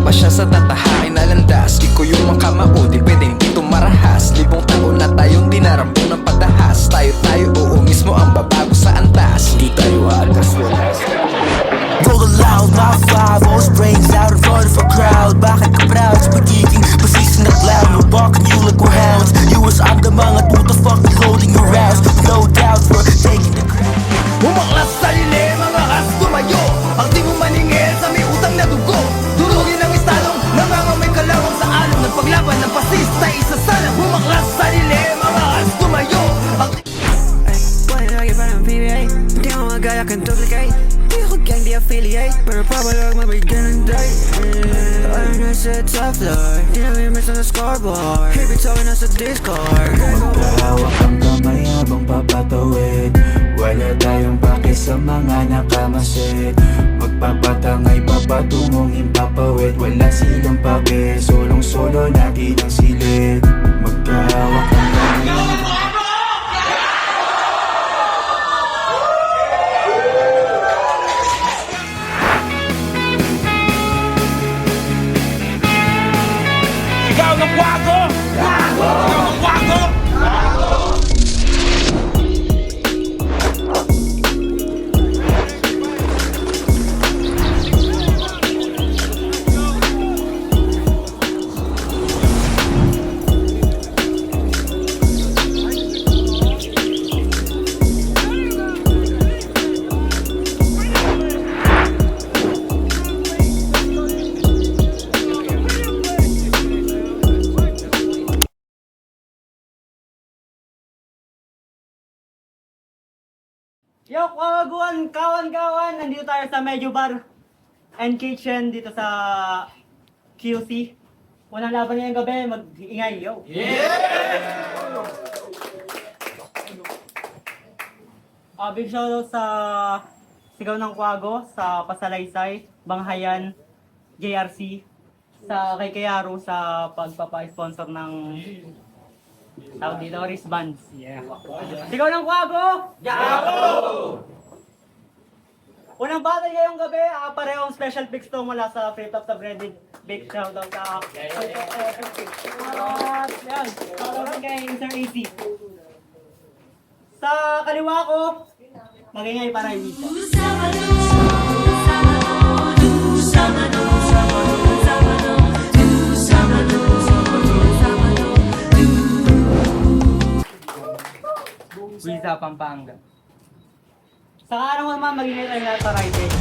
pa siya sa tatahakin na landas. Di ko yung makamao, di pwedeng dito marahas. Libong taon na tayong dinarambong ng pagdahas. Tayo, oo mismo ang babago sa antas. Di tayo aagas walas. Roll loud, my 5-0 brains out in front of a crowd. Bakit ka proud sa pagiging basisi na clown? We're walking you like we're hounds. You as I'm the mga tuta fucking loading your ass. No doubt we're taking the crown. Umaklas sa lilim, mga as tumayo. Ang di mo maningil sa may utang na dugo. Durugin ang istalong nangangamay kalawang sa along. Nagpaglaban ng pasista, isa sana. Umaklas sa lilim, mga as tumayo. Ang Wanna know you're from PBA. Di mo magaya kang duplicate. Di ko gang di affiliate. Pero papalag mabigyan ng day. Ano na sa top floor. Di na may miss on the scoreboard. Hey, bitawin na sa Discord. Magkahawak ang kamay habang papatawid. Wala tayong pake sa mga nakamasid. Magpapatangay papatungong impapawid. Wala silang pake, solong-solo natin ang silid. Magkahawak ang kamay. Ikaw ng wago! Wago! Ikaw ng wago! Yo, kawaguan, kawan-kawan! Nandito tayo sa Medyo Bar and Kitchen dito sa QC. Unang laban ngayong gabi, mag-iingay, yo! Big shoutout sa Sigaw ng Kwago, sa Pasalaysay, Banghayan, JRC, sa kay Kayaro sa pagpapa-sponsor ng tawag dito, wristbands. Yeah. Sigaw ng Kwago! Unang battle ngayong gabi, parehong special picks to mula sa Free Top Subreddit. Big shoutout sa yan, shoutout kay Sir AC. Sa kaliwa ko, magingay para Ibiza. Ibiza, Pampanga. Sa araw naman, magingay tayo lahat para Ibiza.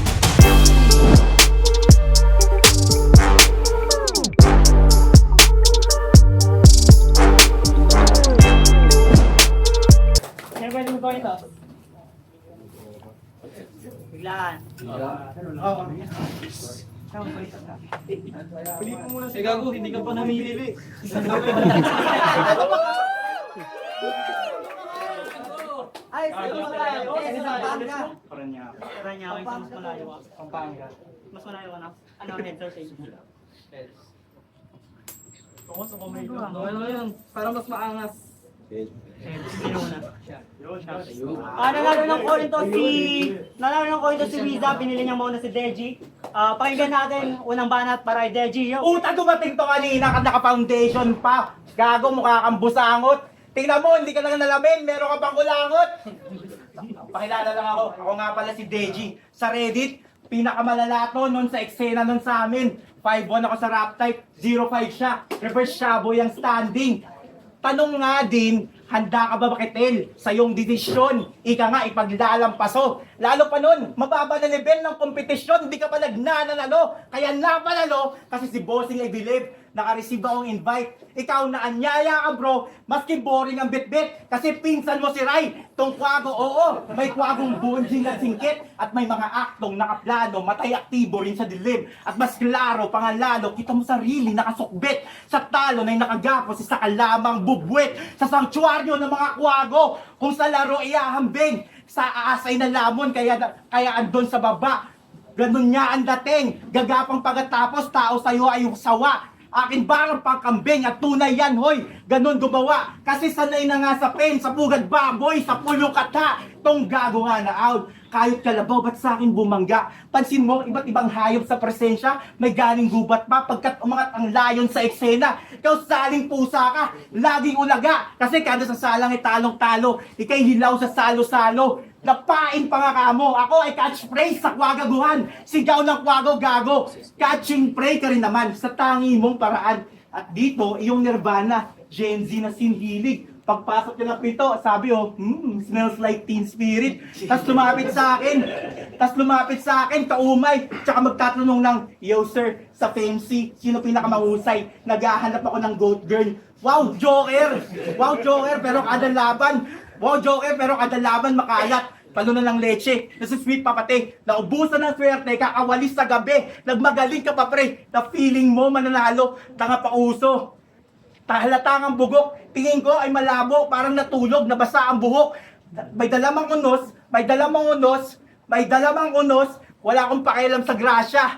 Sino pwede mo ito? Biglaan. Gago, hindi ka pa namimili. Ay, sino malayo? Pampanga. Paranaque, mas malayo. Pampanga. Mas malayo ka na. Ano, heads or tails? Ano yun? Para mas maangas. Sino muna? Siya. Nanalo ng coin to si Wiza. Binili niya muna si Deji. Pakinggan natin unang banat para kay Deji. Yo. Uta, dumating to kanina, naka-foundation pa. Gago, mukha kang busangot. Tingnan mo, hindi ka lang nalamin, meron ka pang kulangot. Pakilala lang ako. Ako nga pala si Deji. Sa Reddit, pinakamalala to nun sa eksena nun sa amin. 5-1 ako sa rap type, 0-5 siya. Reverse shaboy ang standing. Tanong nga din, handa ka ba makitel sa iyong desisyon? Ika nga, ipaglalampaso. Lalo pa nun, mababa na level ng kompetisyon, hindi ka pa nagnanalo. Kaya napanalo, kasi si Bossing I believe, naka-receive akong invite. Ikaw na anyaya ka bro, maski boring ang bit-bit, kasi pinsan mo si Rai. Tong kwago, oo, may kwagong bunjing na singkit, at may mga aktong nakaplano, matay aktibo rin sa dilim. At mas klaro, pangalalo, kita mo sarili nakasukbit. Sa talo na'y nakagapos, isa ka lamang bubwit. Sa sanktuaryo ng mga kwago, kung sa laro iahambing, sa aasay na lamon, kaya andon sa baba. Ganun niya ang dating, gagapang pagkatapos, tao sa'yo ay yung sawa. Akin barang pangkambing at tunay yan, hoy. Ganun gumawa. Kasi sanay na nga sa pen, sa pugad baboy, sa pulong kata. Tong gago nga na out. Kayod kalabaw, ba't sa akin bumangga? Pansin mo, iba't ibang hayop sa presensya, may galing gubat pa, pagkat umangat ang layon sa eksena. Ikaw saling pusa ka, laging ulaga, kasi kada sa salang ay talong-talo, ikay hilaw sa salo-salo. Napain pa nga kamo, ako ay catchphrase sa kwagaguhan, sigaw ng kwago gago, catching prey ka rin naman sa tangi mong paraan. At dito, iyong nirvana, Gen Z na sinhilig. Pagpasok niya ng pinto, sabi smells like Teen Spirit. Tapos lumapit sa akin, kaumay. Tsaka magtatanong ng, yo sir, sa FMC, sino pinakamahusay? Naghahanap ako ng goat girl. Wow, Joker! Wow, Joker, pero kada laban makalat. Palo na ng leche, nasisweet pa pati, naubusan ng swerte, kakawalis sa gabi, nagmagaling ka pa pre, na feeling mo mananalo, tanga pa uso. Halatang ang bugok, tingin ko ay malabo, parang natulog, nabasa ang buhok. May dalamang unos, wala akong pakialam sa grasya.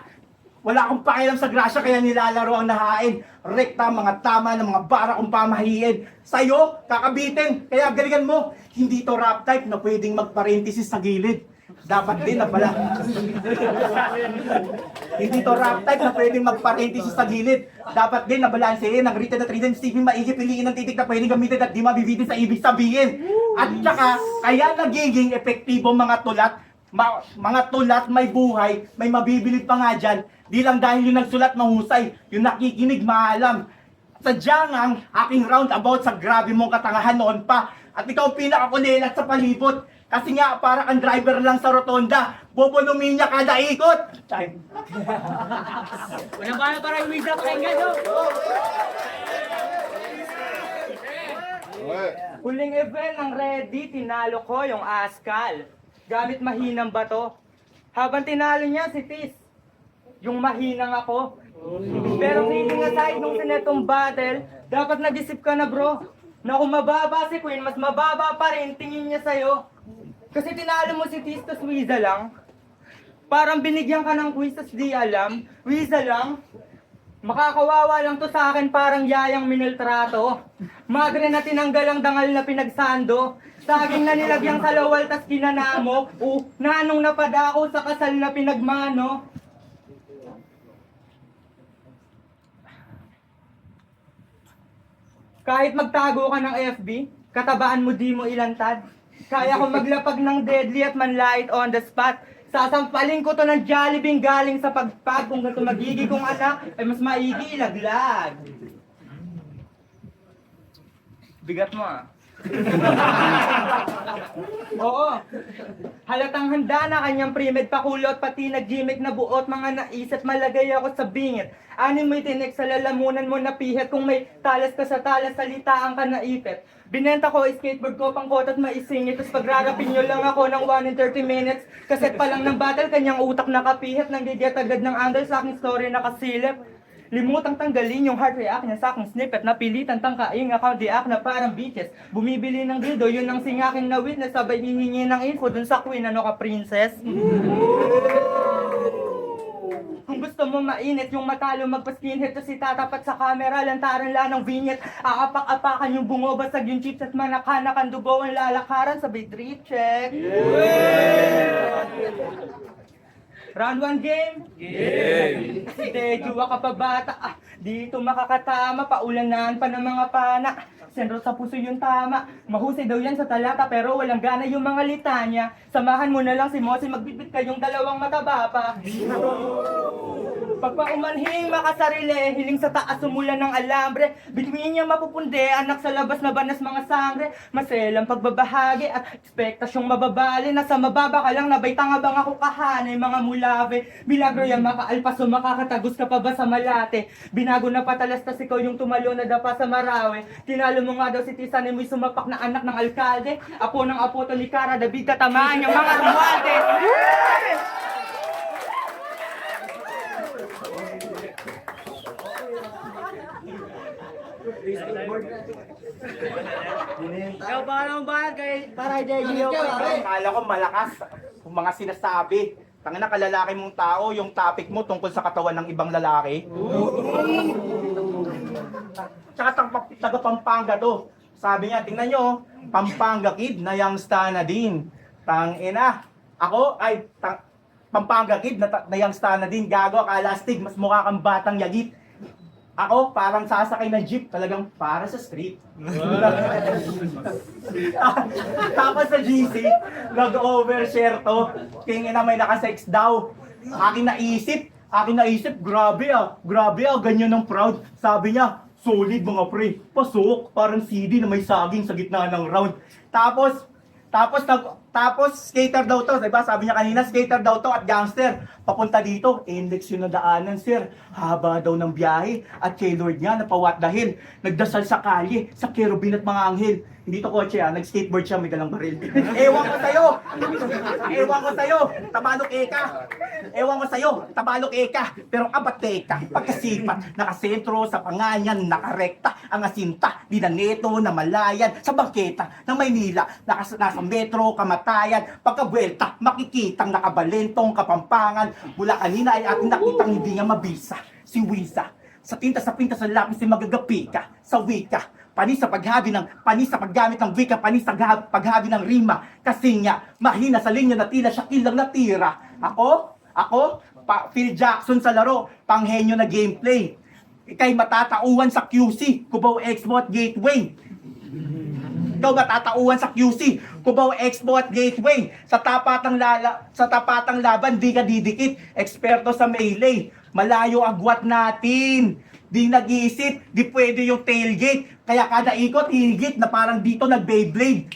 Kaya nilalaro ang nahain. Rekta, mga tama ng mga bara kong pamahiin. Sa'yo, kakabitin, kaya galingan mo. Hindi to rap type na pwedeng magparenthesis sa gilid. Dapat din na pala. Hindi to rap type na pwedeng magparenthesis sa gilid. Dapat din na balansehin ang written at written Stephen, maigi piliin ang titik na pwedeng gamitin at di mabibitin sa ibig sabihin. At saka, kaya nagiging epektibo mga tulat. Mga tulat may buhay, may mabibilib pa nga dyan. Di lang dahil yung nagsulat mahusay, yung nakikinig maalam. Sadyang ang aking roundabout sa grabe mong katangahan noon pa. At ikaw pinakakulilat sa palibot. Kasi nga, para kang driver lang sa rotonda. Bobolumin niya kada ikot. Time. Walang bala para yung Wiza pakinggan, no? Huling event ng Ready, tinalo ko yung Askal. Gamit mahinang bato. Habang tinalo niya si Tis, yung mahinang ako. Pero feeling aside nung sinetong battle, dapat nag-isip ka na bro, na kung mababa si Queen, mas mababa pa rin tingin niya sa'yo. Kasi tinalo mo si Tis, tas Wiza lang. Parang binigyan ka ng quiz, tas di alam. Wiza lang. Makakawawa lang to sa akin, parang yayang miniltrato. Magre na tinanggal ang dangal na pinagsando. Saging na nilagyang kalawal tas kinanamo. Nanong napadako sa kasal na pinagmano. Kahit magtago ka ng FB, katabaan mo di mo ilantad. Kaya kong maglapag ng deadly at manlait on the spot. Sasampalin ko to ng Jollibee galing sa pagpag. Kung ito magigi kong anak, ay mas maigi ilaglag. Bigat mo ah. Oo. Halatang handa na kanyang pre-med pakulot, pati nag-gimmick na buot, mga naisip malagay ako sa bingit. Anin mo'y tinik sa lalamunan mo na pihet, kung may talas ka sa talas, salitaan ka na ipit. Binenta ko skateboard ko pang kot at maisingit, tapos pagrarapin nyo lang ako ng 1 in 30 minutes. Kaset pa lang ng battle, kanyang utak nakapihit, nanggigit agad ng angle sa aking story nakasilip. Limutang tanggalin yung heart react niya sa aking snippet. Napilitan tangkaing account di-act na parang bitches. Bumibili ng dildo, yun ang singaking na witness. Sabay hihingi ng info dun sa queen, ano ka princess? Kung gusto mo mainit yung matalo, magpa-skinhead to si tatapat sa camera, lantaran lang ng vignette. Aapak-apakan yung bungobasag yung chips at manakanak ang dugo ang lalakaran, sabay drip check. Round 1 game? Game! Dejuwa ka pa bata, dito makakatama, paulanan pa ng mga pana. Sentro sa puso yung tama, mahusay daw yan sa talata pero walang gana yung mga litanya. Samahan mo na lang si Mosi, magbitbit kayong dalawang mataba pa. Pagpaumanhing makasarili, hiling sa taas sumulan ng alambre. Bituin niya mapupunde, anak sa labas na banas mga sangre. Maselang pagbabahagi at ekspektasyong mababali. Nasa mababa ka lang, nabay tanga bang ako kahanay mga mulave. Milagro yan makaalpaso, makakatagos ka pa ba sa malate? Binago na patalastas ikaw yung tumalo na dapa sa Marawi. Tinalo mo nga daw si Tisanin mo'y sumapak na anak ng alkalde. Apo ng apo to ni Cara, David tatamaan yung mga Romualdez. Ikaw ba naman ba para Deji? Akala ko malakas kung mga sinasabi. Tangina na kalalaki mong tao, yung topic mo tungkol sa katawan ng ibang lalaki. Tsaka taga Pampanga to. Sabi niya, tingnan nyo, Pampanga kid na youngsta na din. Tangina, Ako, Pampanga kid, na youngster na din, gago, akala astig, mas mukha kang batang yagit. Ako, parang sasakay ng jeep, talagang para sa street. Tapos sa GC, nag-overshare to. Tingin na may nakasex daw. Aking naisip, grabe ganyan ng proud. Sabi niya, solid mga pre, pasok, parang CD na may saging sa gitna ng round. Tapos skater daw to, diba? Sabi niya kanina, skater daw to at gangster. Papunta dito, index yung nadaanan, sir. Haba daw ng biyahe at kay Lord niya napawat dahil nagdasal sa kalye, sa kerubin at mga anghel. Hindi to kotse nag-skateboard siya, may dalang baril. Ewan ko sa'yo, tabalok eka. Pero abateka, pagkasipat, nakasentro sa panganyan, nakarekta, ang asinta, dinaneto, na malayan, sa bangketa ng Maynila, nasa metro, kamatayan, pagkabuelta, makikitang nakabalentong Kapampangan, mula kanina ay ating nakitang hindi nga mabisa, si Wiza. Sa pinta sa lapis ay magagapi ka, sa wika, panis sa paggamit ng wika, panis sa paghabi ng rima, kasi nga, mahina sa linya na tila siya kilang natira. Ako, Phil Jackson sa laro, panghenyo na gameplay. Ika'y matatauhan sa QC, Cubao Expo at Gateway. Ikaw matatauhan sa QC, Cubao Expo at Gateway. Sa tapatang laban, di ka didikit. Eksperto sa melee, malayo agwat natin. Di nag-iisip, di pwede yung tailgate. Kaya kada ikot, higit na parang dito nag-Beyblade.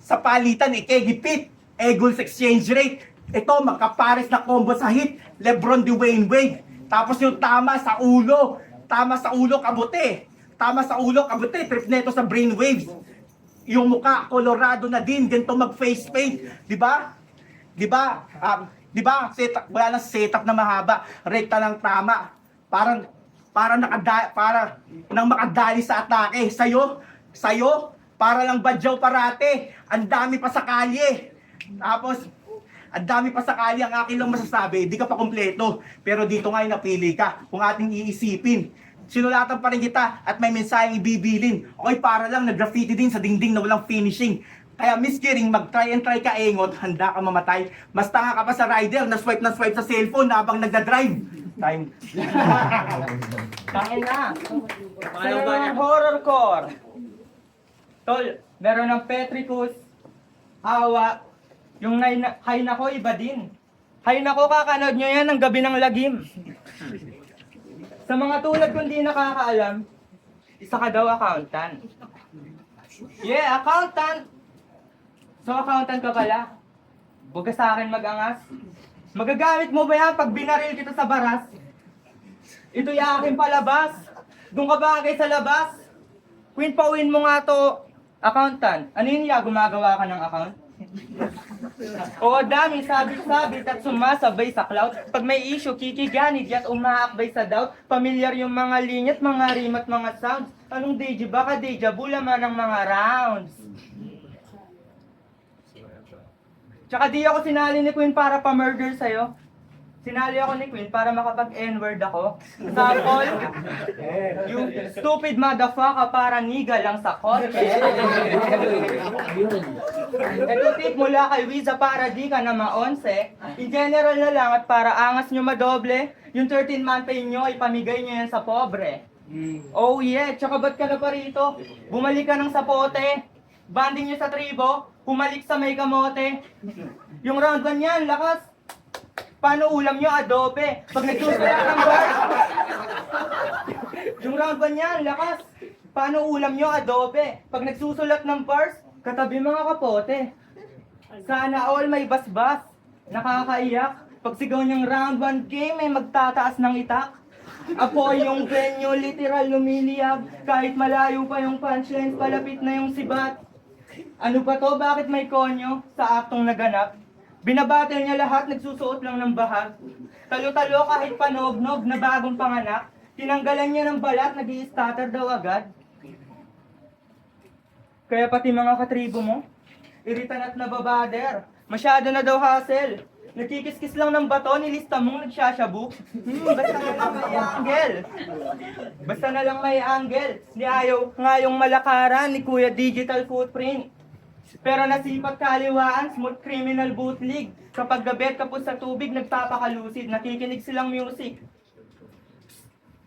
Sa palitan, ikegipit. Eagles exchange rate. Ito, magkapares na combo sa hit. Lebron, Dwayne Wade. Tapos yung tama sa ulo, kabuti. Trip neto sa brainwaves. Yung mukha, Colorado na din, ganito mag-face paint. Di ba? Wala nang setup na mahaba. Rekta lang tama. Para nang makadali sa atake. Sa'yo, para lang badyaw parate. Ang dami pa sa kalye. Tapos, ang dami pa sa kalye. Ang akin lang masasabi, di ka pa kompleto. Pero dito nga napili ka. Kung ating iisipin, sinulatan pa rin kita at may mensaheng ibibilin. Okay, para lang nag-graffiti din sa dingding na walang finishing. Kaya Miss Kiring, mag-try ka engot, handa ka mamatay. Mas tanga ka pa sa rider na swipe sa cellphone habang nagda-drive. Time. Kain na. Sa mga horrorcore. Tol, meron ng Petricus, Awa, yung hay nako iba din. Hay nako, kakanood nyo yan ng gabi ng lagim. Sa mga tulad kung di nakakaalam, isa ka daw accountant. Yeah, accountant! So accountant ka pala. Huwag ka sa akin mag-angas. Magagamit mo ba yan pag binaril kita sa baras? Ito'y aking palabas. Doon ka bagay sa labas. Queen, pauwin mo nga to. Accountant, ano yun ya? Gumagawa ka ng account? Oo, dami, sabit-sabit at sumasabay sa cloud. Pag may issue, kikiganid at umaakbay sa doubt. Pamilyar yung mga linya at mga rim at mga sounds. Anong deja? Baka deja vu laman ng mga rounds. Tsaka di ako sinali ni Queen para pa-murder sa'yo. Sinali ako ni Queen para makapag-N-word ako. Sample, you stupid motherfucker, para niga lang sa kotse. Ito tip mula kay Wiza para di ka na ma-11. In general na lang at para angas nyo madoble, yung 13-month pay nyo, ipamigay nyo yan sa pobre. Oh yeah, tsaka ba't ka na pa rito? Bumalik ka ng sapote. Banding nyo sa tribo, humalik sa may kamote. Yung round 1 yan, lakas. Paano ulam nyo? Adobe. Pag nagsusulat ng bars. Yung round 1 yan, lakas. Paano ulam nyo? Adobe. Pag nagsusulat ng bars, katabi mga kapote. Sana all may basbas. Nakakaiyak. Pag sigaw niyang round 1 game, may magtataas ng itak. Apoy yung venue, literal lumiliyab. Kahit malayo pa yung punchlines, palapit na yung sibat. Ano ba to? Bakit may konyo sa aktong naganap? Binabattle niya lahat, nagsusuot lang ng bahag. Talo-talo kahit panog-nog na bagong panganak. Tinanggalan niya ng balat, nag-i-stutter daw agad. Kaya pati mga katribo mo, iritan at nababader. Masyado na daw hassle. Nagkikis-kis lang ng bato, nilista mong nagsasyabu. Basta na lang may angle. Basta na lang may angle. Ni ayaw nga yung malakaran ni Kuya Digital Footprint. Pero nasipag kaliwaan, smooth criminal bootleg. Kapag gabet ka po sa tubig, nagpapakalusid, nakikinig silang music.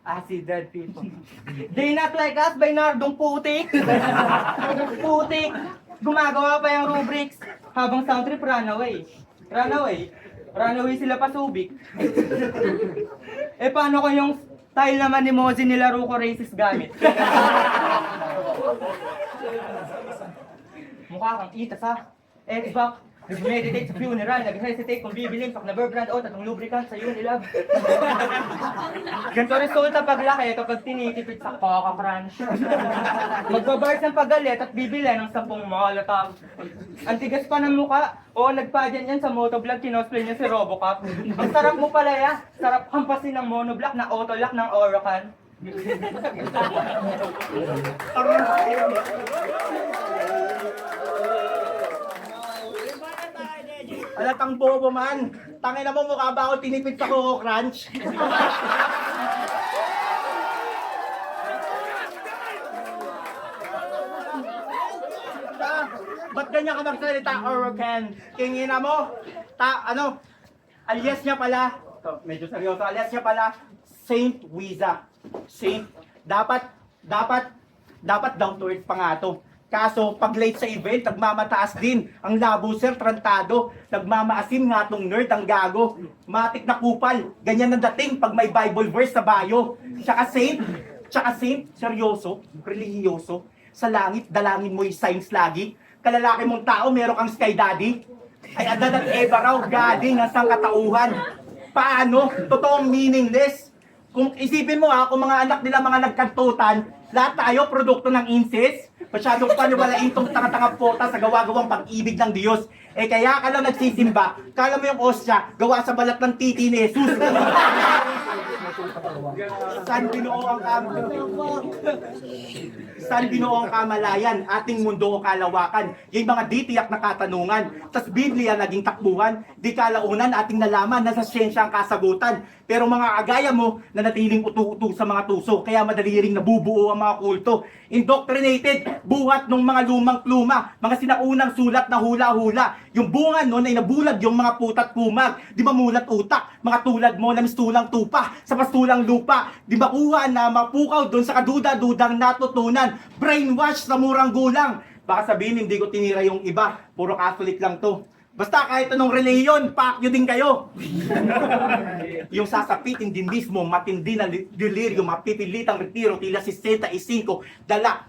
Acid dead people. They not like us, Baynardong putik. Putik. Gumagawa pa yung rubrics. Habang sound trip, runaway. Runaway. Runaway sila pa subik. Eh paano ko yung style naman ni Mozi nila Ruko racist gamit? Mukha kang itas ha. Xbox. Nag-meditate sa funeral, nag-hesitate kung bibilin pag na-verb brand out at ang lubricant sa Unilab. Ganito resulta paglaki kapag tinitipid sa Coca Crunch. Magbabars ng pagalit at bibili ng 10 Molotov. Ang tigas pa ng muka. Oo, nagpadyan yan sa motovlog, kinosplay niya si Robocop. Ang sarap mo pala ya. Sarap hampasin ng monoblock na autolock ng Orocan. Alatang bobo man. Tangin na mo, mukha ba ako tinipid sa Coco Crunch? Ba't ganyan ka magsalita, Orocan? Kingina mo? Alias niya pala, medyo seryoso, alias niya pala, Saint Wiza. Saint, dapat down to earth pa nga to. Kaso, pag late sa event, nagmamataas din. Ang labo, sir, trantado. Nagmamaasim nga tong nerd, ang gago. Matik na kupal. Ganyan ang dating pag may Bible verse sa bio. Tsaka saint, seryoso, relihiyoso. Sa langit, dalangin mo yung signs lagi. Kalalaki mong tao, meron kang sky daddy. Ay adan at eba raw, gading ang sangkatauhan. Paano? Totoong meaningless. Kung isipin mo kung mga anak nila mga nagkantutan, lahat tayo produkto ng incest. Masyadong paniwalain tong tanga-tanga pota sa gawa-gawang pag-ibig ng Diyos. Eh kaya ka lang nagsisimba, kala mo yung osya, gawa sa balat ng titi ni Jesus. San binuo ang kamalayan, ating mundo o kalawakan. Yung mga di tiyak na katanungan. Tas Biblia naging takbuhan, di kalaunan ating nalaman na sa siyensya ang kasagutan. Pero mga agaya mo na natiling utu-utu sa mga tuso, kaya madali ring nabubuo ang mga kulto. Indoctrinated, buhat ng mga lumang pluma, mga sinaunang sulat na hula-hula. Yung bunga nun ay nabulag yung mga putat kumag. Di ba mulat utak? Mga tulad mo na mistulang tupa sa pastulang lupa. Di ba kuha na mapukaw doon sa kaduda-dudang natutunan? Brainwash sa murang gulang. Baka sabihin hindi ko tinira yung iba. Puro Catholic lang to. Basta kahit anong reliyon, pakyo din kayo. Yung sasapitin din mismo, matindi na deliryo, mapipilitang retiro, tila 65, dala.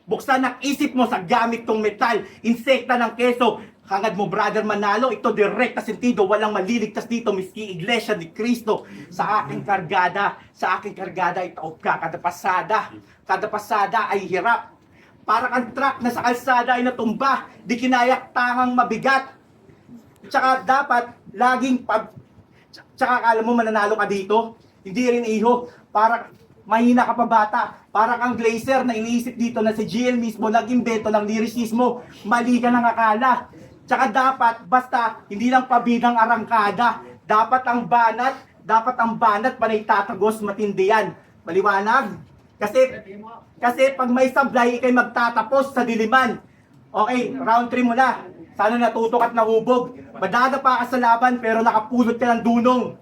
Buksan ang isip mo sa gamit tong metal, insekta ng keso. Hangad mo, brother Manalo, ito direct na sentido, walang maliligtas dito, miski Iglesia ni Cristo. Sa aking kargada, itaob ka, kada pasada ay hirap. Para kang truck na sa kalsada ay natumba, di kinayak tangang mabigat. Tsaka dapat laging tsaka akala mo mananalo ka dito, hindi rin iho. Para mahina ka pa bata, para kang glacier na iniisip dito na si GL mismo nag-imbento ng lyricismo, mali ka ng akala. Tsaka dapat, basta hindi lang pabidang arangkada, dapat ang banat panay tatagos matindi yan. Maliwanag? Kasi pag may sablay, ikay magtatapos sa diliman. Okay, round 3 mo na. Sana natutok at nahubog. Badada pa ka sa laban pero nakapulot ka ng dunong.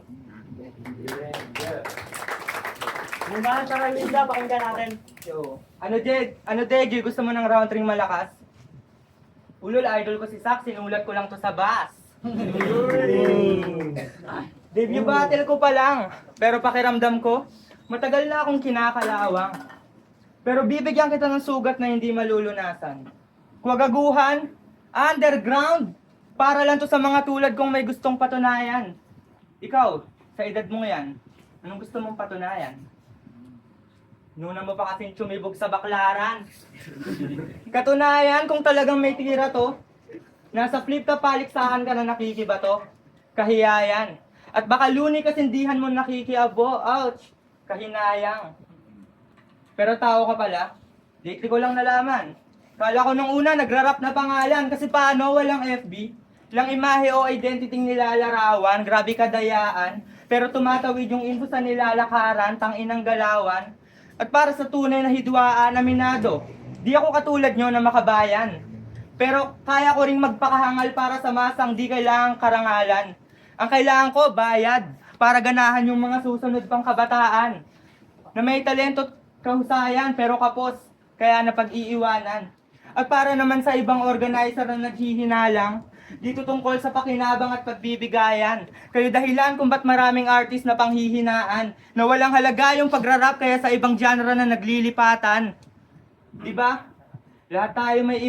Muna sa Kalinda, pakinggan natin. Ano Deji, gusto mo ng round 3 malakas? Ulol, idol ko si Sak, sinulat ko lang to sa bus. Debut battle ko pa lang, pero pakiramdam ko, matagal na akong kinakalawang. Pero bibigyan kita ng sugat na hindi malulunasan. Kwagaguhan, underground, para lang to sa mga tulad kong may gustong patunayan. Ikaw, sa edad mo yan, anong gusto mong patunayan? Nuna mo pa kasing tsumibog sa baklaran. Katunayan, kung talagang may tira to, nasa flip ka paliksahan ka na nakikibato. Kahiyayan. At baka luni kasindihan mo nakikiabo. Ouch! Kahinayang. Pero tao ka pala, di ko lang nalaman. Kala ko nung una nagrarap na pangalan kasi paano walang FB? Lang imahe o identity nilalarawan, grabe kadayaan. Pero tumatawid yung info sa nilalakaran, tanginang galawan. At para sa tunay na hidwaan, aminado, di ako katulad nyo na makabayan. Pero kaya ko ring magpakahangal para sa masang di kailangang karangalan. Ang kailangan ko, bayad, para ganahan yung mga susunod pang kabataan. Na may talento at kahusayan pero kapos, kaya napag-iiwanan. At para naman sa ibang organizer na naghihinalang, dito tungkol sa pakinabang at pagbibigayan. Kayo dahilan kung ba't maraming artist na panghihinaan, na walang halaga yung pagrarap kaya sa ibang genre na naglilipatan. Diba? Lahat tayo may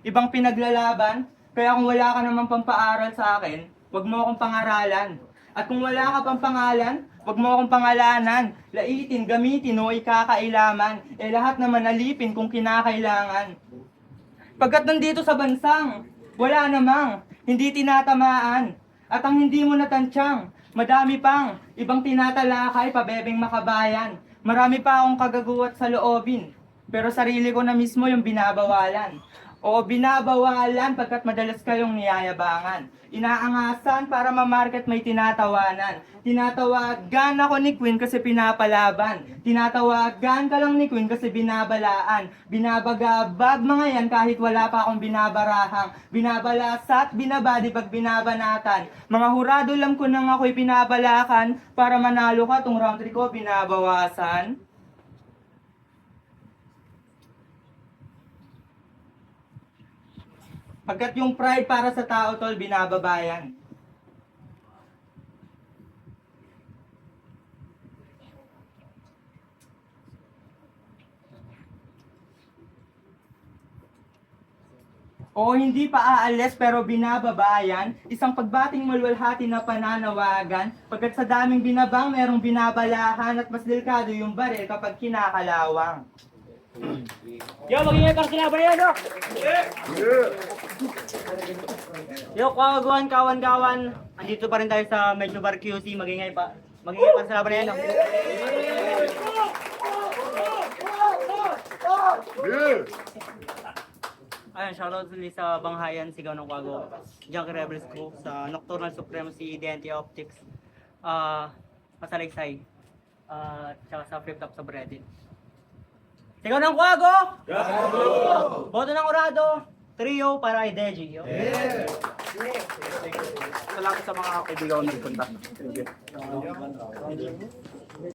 ibang pinaglalaban, kaya kung wala ka namang pampaaral sa akin, wag mo akong pangaralan. At kung wala ka pang pangalan, wag mo akong pangalanan. Laitin, gamitin o ikakailaman, lahat naman alipin kung kinakailangan. Pagkat nandito sa bansang, wala namang, hindi tinatamaan. At ang hindi mo natansyang, madami pang, ibang tinatalakay, pabebeng makabayan. Marami pa akong kagaguhat sa loobin, pero sarili ko na mismo yung binabawalan. Oo, binabawalan pagkat madalas kayong niyayabangan. Inaangasan para ma-market may tinatawanan. Tinatawagan ako ni Queen kasi pinapalaban. Tinatawagan ka lang ni Queen kasi binabalaan. Binabagabag mga yan kahit wala pa akong binabarahang. Binabalasat, binabadi pag binabanatan. Mga hurado lang ko nang ako'y pinapalakan para manalo ka tong round 3 ko binabawasan. Pagkat yung pride para sa tao, tol, binababayan. O hindi pa aalis pero binababayan, isang pagbating malwalhati na pananawagan, pagkat sa daming binabang merong binabalahan at mas delikado yung baril kapag kinakalawang. Yo, mag-ingay para sila ba yan, no? Yo, kawan-kawan. Andito pa rin tayo sa Medyo Bar QC. Mag-ingay para sila ba yan, no? Ayun, shoutout ulit sa Banghayan, Sigaw ng Kwago, Junkie Rebels Group, sa Nocturnal Supremacy, Identity Optics, Masalaysay, tsaka sa Flip Top sa Reddit. Sigaw ng Kwago! Boto ng Urado! Trio para kay Deji. Salamat sa mga kaibigan ko nagpunta.